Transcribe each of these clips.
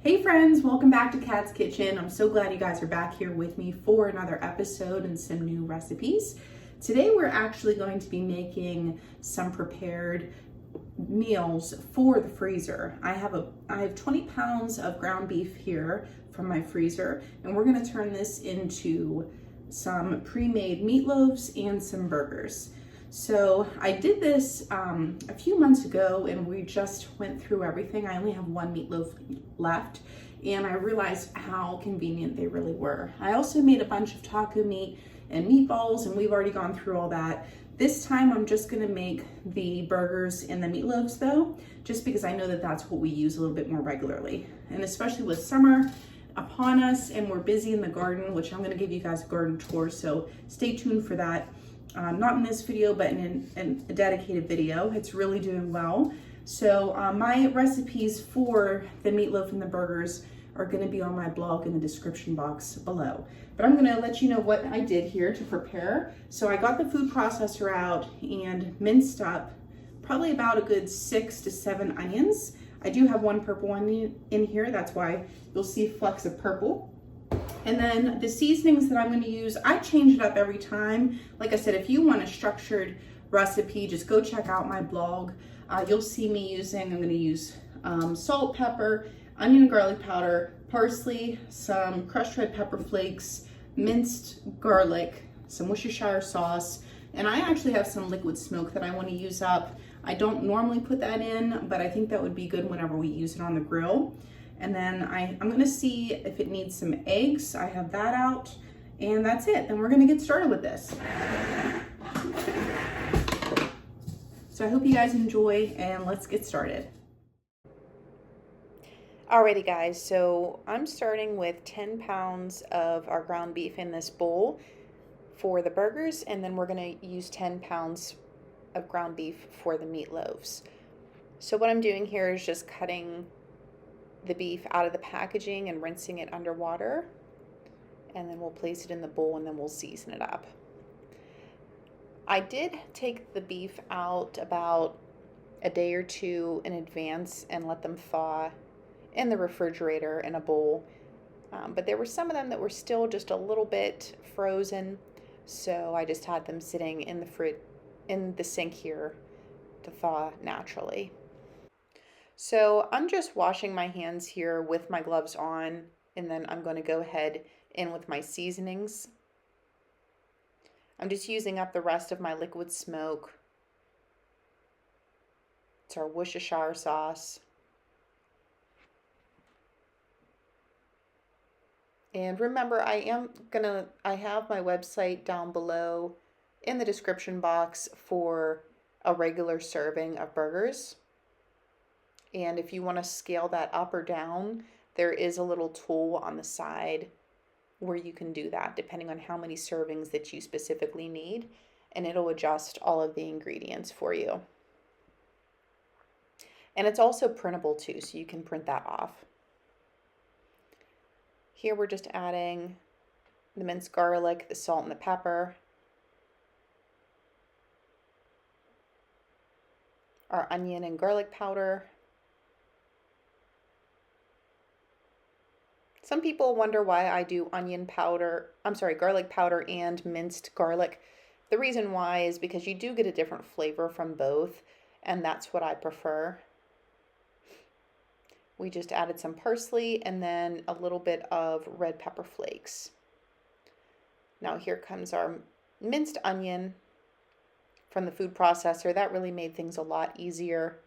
Hey friends, welcome back to Kat's Kitchen. I'm so glad you guys are back here with me for another episode and some new recipes. Today we're actually going to be making some prepared meals for the freezer. I have 20 pounds of ground beef here from my freezer, and we're going to turn this into some pre-made meatloaves and some burgers. So I did this a few months ago and we just went through everything. I only have one meatloaf left and I realized how convenient they really were. I also made a bunch of taco meat and meatballs and we've already gone through all that. This time I'm just gonna make the burgers and the meatloaves though, just because I know that that's what we use a little bit more regularly. And especially with summer upon us and we're busy in the garden, which I'm gonna give you guys a garden tour, so stay tuned for that. Not in this video, but in a dedicated video. It's really doing well. So my recipes for the meatloaf and the burgers are going to be on my blog in the description box below. But I'm going to let you know what I did here to prepare. So I got the food processor out and minced up probably about a good 6 to 7 onions. I do have one purple onion in here. That's why you'll see flecks of purple. And then the seasonings that I'm going to use, I change it up every time. Like I said, if you want a structured recipe, just go check out my blog. You'll see me I'm going to use salt, pepper, onion and garlic powder, parsley, some crushed red pepper flakes, minced garlic, some Worcestershire sauce, and I actually have some liquid smoke that I want to use up. I don't normally put that in, but I think that would be good whenever we use it on the grill. And then I'm gonna see if it needs some eggs. I have that out, and that's it. Then we're gonna get started with this. So I hope you guys enjoy, and let's get started. Alrighty guys, so I'm starting with 10 pounds of our ground beef in this bowl for the burgers, and then we're gonna use 10 pounds of ground beef for the meatloaves. So what I'm doing here is just cutting the beef out of the packaging and rinsing it underwater, and then we'll place it in the bowl and then we'll season it up. I did take the beef out about a day or two in advance and let them thaw in the refrigerator in a bowl, but there were some of them that were still just a little bit frozen, so I just had them sitting in the sink here to thaw naturally. So I'm just washing my hands here with my gloves on, and then I'm going to go ahead in with my seasonings. I'm just using up the rest of my liquid smoke. It's our Worcestershire sauce. And remember, I have my website down below in the description box for a regular serving of burgers. And if you want to scale that up or down, there is a little tool on the side where you can do that depending on how many servings that you specifically need, and it'll adjust all of the ingredients for you. And it's also printable too, so you can print that off. Here we're just adding the minced garlic, the salt and the pepper, our onion and garlic powder. Some people wonder why I do garlic powder and minced garlic. The reason why is because you do get a different flavor from both, and that's what I prefer. We just added some parsley and then a little bit of red pepper flakes. Now here comes our minced onion from the food processor. That really made things a lot easier.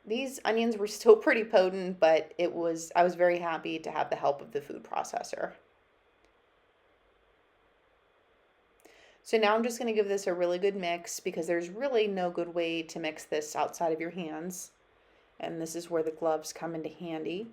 These onions were still pretty potent, but I was very happy to have the help of the food processor. So now I'm just going to give this a really good mix because there's really no good way to mix this outside of your hands. And this is where the gloves come into handy.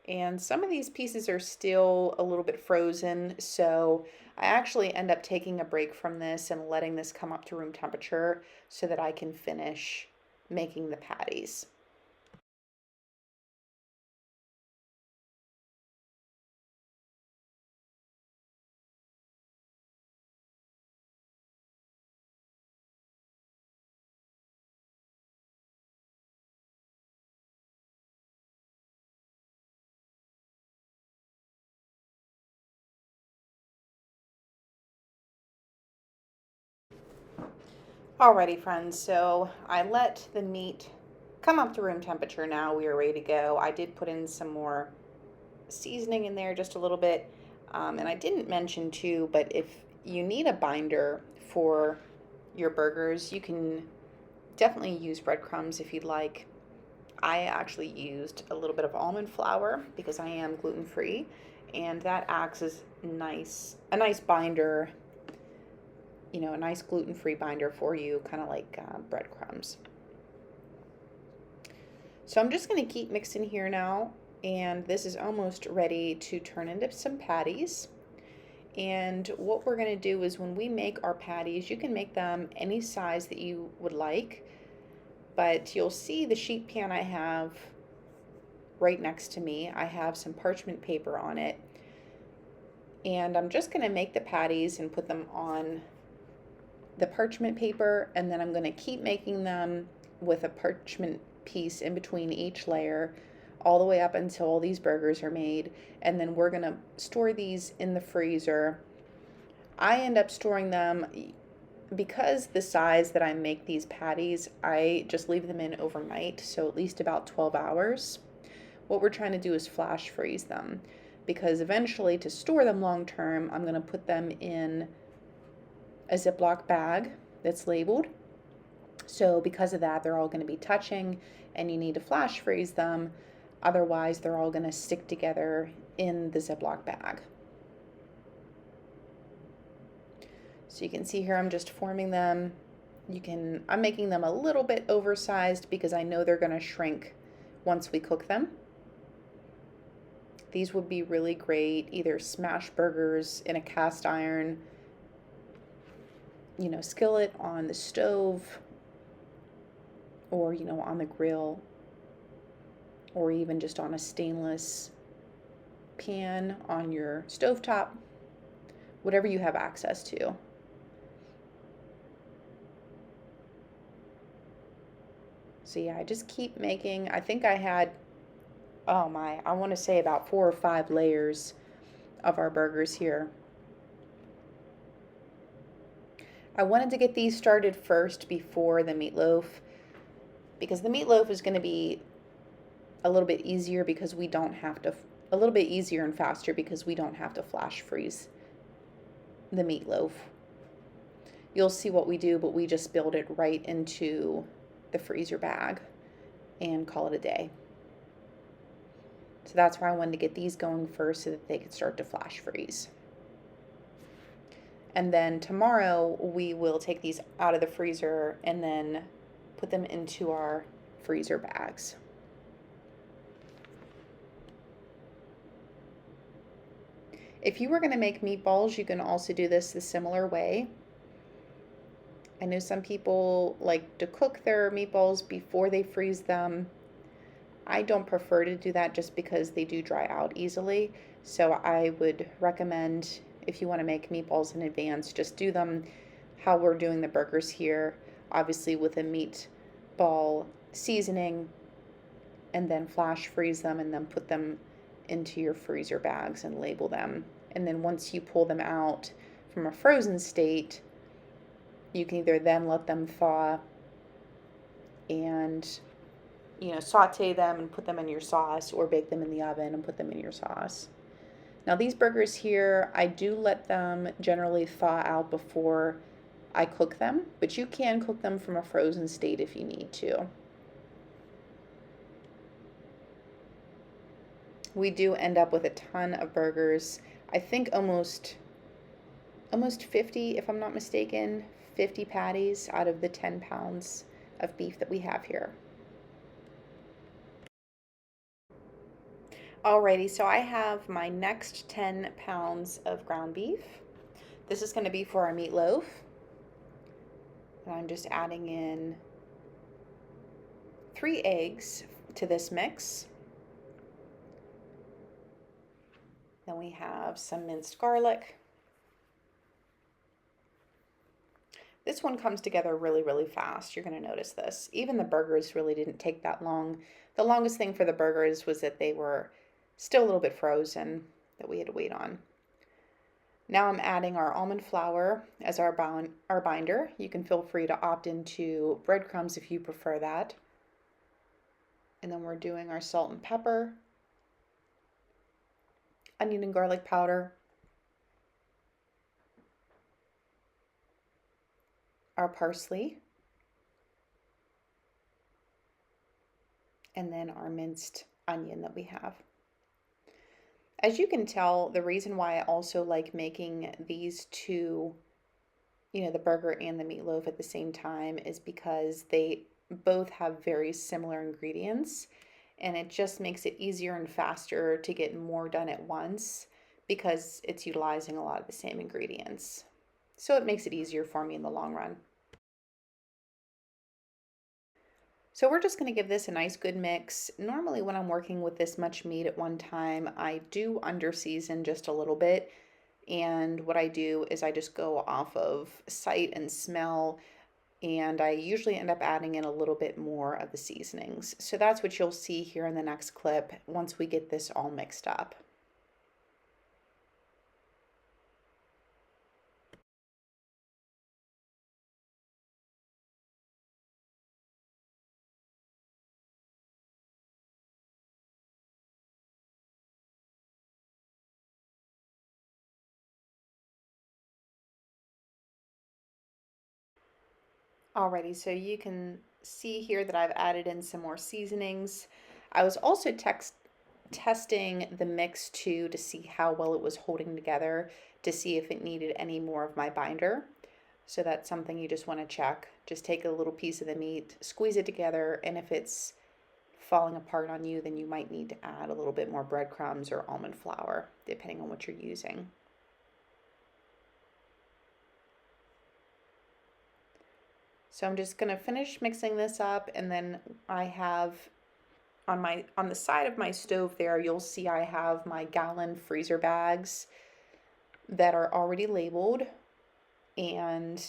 And some of these pieces are still a little bit frozen, so I actually end up taking a break from this and letting this come up to room temperature so that I can finish making the patties. Alrighty, friends, so I let the meat come up to room temperature. Now we are ready to go. I did put in some more seasoning in there, just a little bit. And I didn't mention too, but if you need a binder for your burgers, you can definitely use breadcrumbs if you'd like. I actually used a little bit of almond flour because I am gluten-free, and that acts as a nice binder, a nice gluten-free binder for you, kind of like breadcrumbs. So I'm just going to keep mixing here now, and this is almost ready to turn into some patties. And what we're going to do is when we make our patties, you can make them any size that you would like, but you'll see the sheet pan I have right next to me. I have some parchment paper on it, and I'm just going to make the patties and put them on the parchment paper, and then I'm going to keep making them with a parchment piece in between each layer all the way up until all these burgers are made. And then we're going to store these in the freezer. I end up storing them because the size that I make these patties, I just leave them in overnight, so at least about 12 hours. What we're trying to do is flash freeze them, because eventually to store them long term, I'm going to put them in a Ziploc bag that's labeled. So because of that, they're all going to be touching, and you need to flash freeze them. Otherwise, they're all going to stick together in the Ziploc bag. So you can see here, I'm just forming them. I'm making them a little bit oversized because I know they're going to shrink once we cook them. These would be really great, either smash burgers in a cast iron, skillet on the stove, or, on the grill, or even just on a stainless pan on your stovetop, whatever you have access to. So yeah, I just keep making, I think I had, I want to say about 4 or 5 layers of our burgers here. I wanted to get these started first before the meatloaf, because the meatloaf is going to be a little bit easier because we don't have to, a little bit easier and faster because we don't have to flash freeze the meatloaf. You'll see what we do, but we just build it right into the freezer bag and call it a day. So that's why I wanted to get these going first so that they could start to flash freeze. And then tomorrow we will take these out of the freezer and then put them into our freezer bags. If you were going to make meatballs, you can also do this the similar way. I know some people like to cook their meatballs before they freeze them. I don't prefer to do that just because they do dry out easily. So I would recommend, if you want to make meatballs in advance, just do them how we're doing the burgers here, obviously with a meatball seasoning, and then flash freeze them and then put them into your freezer bags and label them. And then once you pull them out from a frozen state, you can either then let them thaw and, saute them and put them in your sauce, or bake them in the oven and put them in your sauce. Now these burgers here, I do let them generally thaw out before I cook them, but you can cook them from a frozen state if you need to. We do end up with a ton of burgers. I think almost 50, if I'm not mistaken, 50 patties out of the 10 pounds of beef that we have here. Alrighty, so I have my next 10 pounds of ground beef. This is going to be for our meatloaf. And I'm just adding in 3 eggs to this mix. Then we have some minced garlic. This one comes together really, really fast. You're going to notice this. Even the burgers really didn't take that long. The longest thing for the burgers was that they were still a little bit frozen that we had to wait on. Now I'm adding our almond flour as our binder. You can feel free to opt into breadcrumbs if you prefer that. And then we're doing our salt and pepper, onion and garlic powder, our parsley, and then our minced onion that we have. As you can tell, the reason why I also like making these two, the burger and the meatloaf at the same time, is because they both have very similar ingredients, and it just makes it easier and faster to get more done at once because it's utilizing a lot of the same ingredients. So it makes it easier for me in the long run. So we're just going to give this a nice good mix. Normally when I'm working with this much meat at one time, I do under season just a little bit. And what I do is I just go off of sight and smell, and I usually end up adding in a little bit more of the seasonings. So that's what you'll see here in the next clip once we get this all mixed up. Alrighty, so you can see here that I've added in some more seasonings. I was also testing the mix too to see how well it was holding together, to see if it needed any more of my binder. So that's something you just want to check. Just take a little piece of the meat, squeeze it together, and if it's falling apart on you, then you might need to add a little bit more breadcrumbs or almond flour, depending on what you're using. So I'm just going to finish mixing this up, and then I have on the side of my stove there, you'll see I have my gallon freezer bags that are already labeled and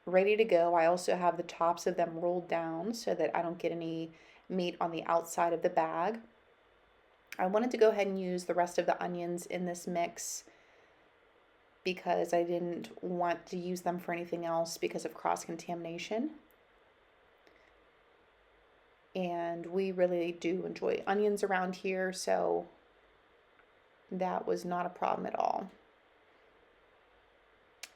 ready to go. I also have the tops of them rolled down so that I don't get any meat on the outside of the bag. I wanted to go ahead and use the rest of the onions in this mix because I didn't want to use them for anything else because of cross-contamination. And we really do enjoy onions around here, so that was not a problem at all.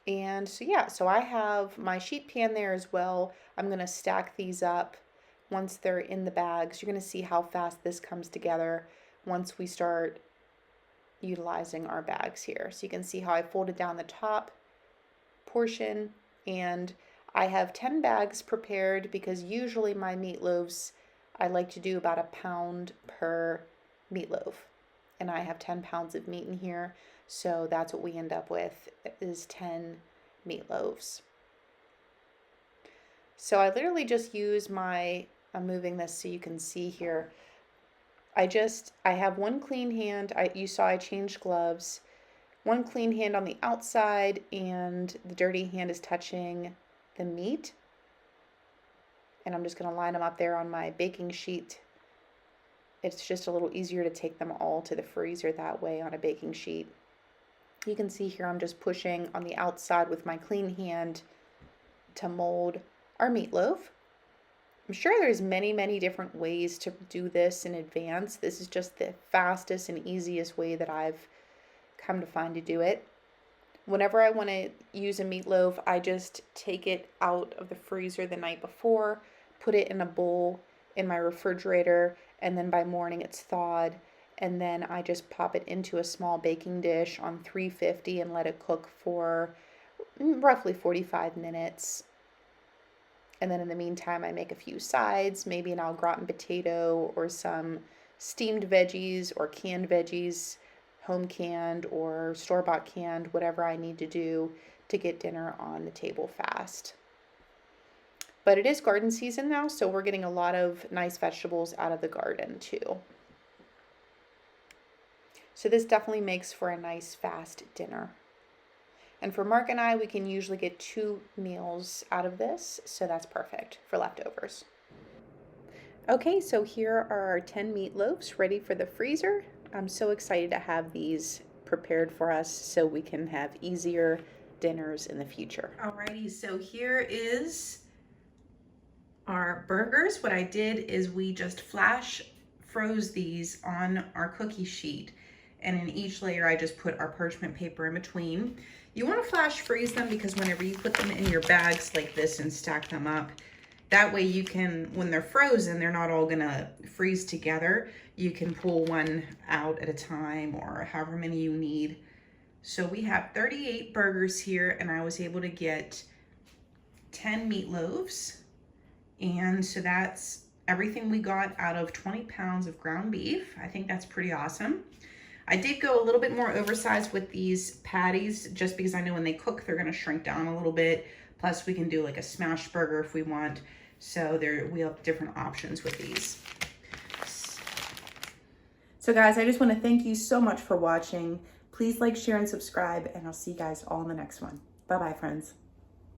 And so yeah, so I have my sheet pan there as well. I'm going to stack these up once they're in the bags. You're going to see how fast this comes together once we start utilizing our bags here. So you can see how I folded down the top portion, and I have 10 bags prepared because usually my meatloaves, I like to do about a pound per meatloaf, and I have 10 pounds of meat in here, so that's what we end up with, is 10 meatloaves. So I literally just use I'm moving this so you can see here. I have one clean hand. You saw I changed gloves. One clean hand on the outside, and the dirty hand is touching the meat. And I'm just going to line them up there on my baking sheet. It's just a little easier to take them all to the freezer that way on a baking sheet. You can see here I'm just pushing on the outside with my clean hand to mold our meatloaf. I'm sure there's many different ways to do this in advance. This is just the fastest and easiest way that I've come to find to do it. Whenever I want to use a meatloaf, I just take it out of the freezer the night before, put it in a bowl in my refrigerator, and then by morning it's thawed, and then I just pop it into a small baking dish on 350 and let it cook for roughly 45 minutes. And then in the meantime, I make a few sides, maybe an au gratin potato or some steamed veggies or canned veggies, home canned or store-bought canned, whatever I need to do to get dinner on the table fast. But it is garden season now, so we're getting a lot of nice vegetables out of the garden too. So this definitely makes for a nice fast dinner. And for Mark and I, we can usually get 2 meals out of this, so that's perfect for leftovers. Okay, so here are our 10 meatloaves ready for the freezer. I'm so excited to have these prepared for us so we can have easier dinners in the future. Alrighty, so here is our burgers. What I did is we just flash froze these on our cookie sheet, and in each layer I just put our parchment paper in between. You want to flash freeze them because whenever you put them in your bags like this and stack them up, that way you can, when they're frozen, they're not all gonna freeze together. You can pull one out at a time or however many you need. So we have 38 burgers here, and I was able to get 10 meatloaves. And so that's everything we got out of 20 pounds of ground beef. I think that's pretty awesome. I did go a little bit more oversized with these patties just because I know when they cook, they're gonna shrink down a little bit. Plus we can do like a smash burger if we want. So we have different options with these. So guys, I just want to thank you so much for watching. Please like, share, and subscribe, and I'll see you guys all in the next one. Bye-bye, friends.